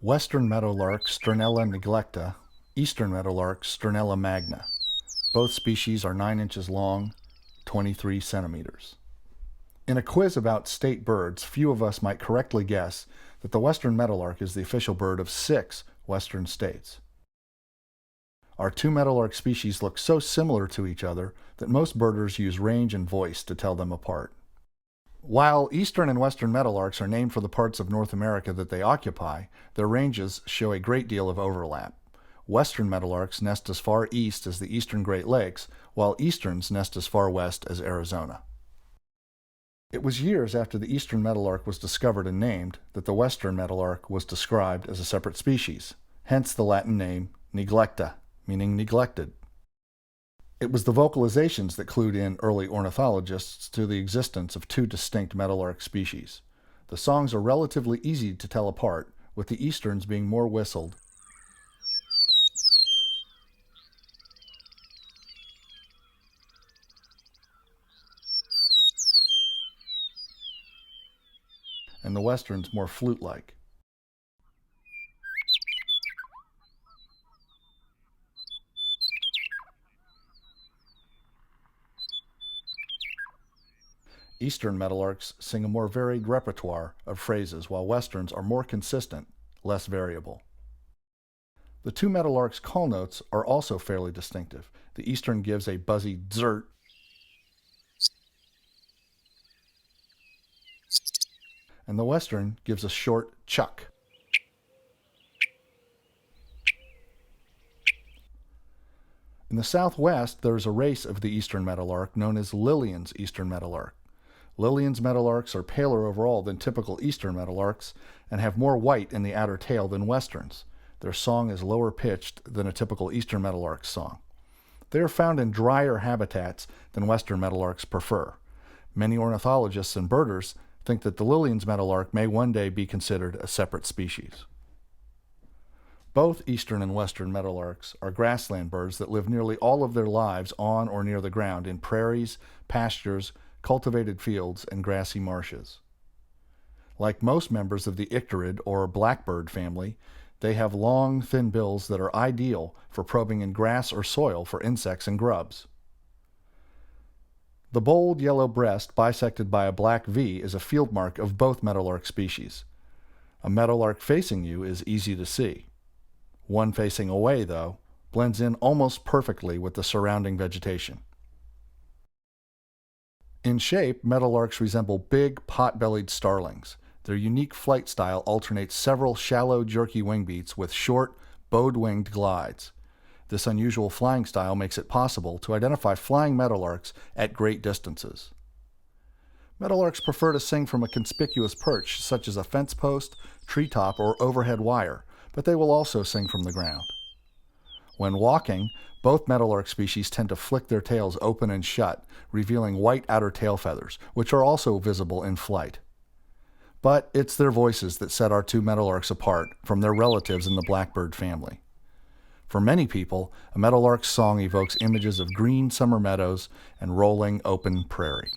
Western meadowlark Sternella neglecta, eastern meadowlark Sternella magna. Both species are 9 inches long, 23 centimeters. In a quiz about state birds, few of us might correctly guess that the western meadowlark is the official bird of 6 western states. Our two meadowlark species look so similar to each other that most birders use range and voice to tell them apart. While eastern and western meadowlarks are named for the parts of North America that they occupy, their ranges show a great deal of overlap. Western meadowlarks nest as far east as the eastern Great Lakes, while easterns nest as far west as Arizona. It was years after the eastern meadowlark was discovered and named that the western meadowlark was described as a separate species, hence the Latin name neglecta, meaning neglected. It was the vocalizations that clued in early ornithologists to the existence of two distinct meadowlark species. The songs are relatively easy to tell apart, with the easterns being more whistled and the westerns more flute-like. Eastern meadowlarks sing a more varied repertoire of phrases, while westerns are more consistent, less variable. The two meadowlarks' call notes are also fairly distinctive. The eastern gives a buzzy dzert, and the western gives a short chuck. In the southwest, there is a race of the eastern meadowlark known as Lillian's eastern meadowlark. Lillian's meadowlarks are paler overall than typical eastern meadowlarks and have more white in the outer tail than westerns. Their song is lower pitched than a typical eastern meadowlark's song. They are found in drier habitats than western meadowlarks prefer. Many ornithologists and birders think that the Lillian's meadowlark may one day be considered a separate species. Both eastern and western meadowlarks are grassland birds that live nearly all of their lives on or near the ground in prairies, pastures, cultivated fields, and grassy marshes. Like most members of the icterid or blackbird family, they have long, thin bills that are ideal for probing in grass or soil for insects and grubs. The bold yellow breast bisected by a black V is a field mark of both meadowlark species. A meadowlark facing you is easy to see. One facing away, though, blends in almost perfectly with the surrounding vegetation. In shape, meadowlarks resemble big, pot-bellied starlings. Their unique flight style alternates several shallow, jerky wing beats with short, bowed-winged glides. This unusual flying style makes it possible to identify flying meadowlarks at great distances. Meadowlarks prefer to sing from a conspicuous perch, such as a fence post, treetop, or overhead wire, but they will also sing from the ground. When walking, both meadowlark species tend to flick their tails open and shut, revealing white outer tail feathers, which are also visible in flight. But it's their voices that set our two meadowlarks apart from their relatives in the blackbird family. For many people, a meadowlark's song evokes images of green summer meadows and rolling open prairie.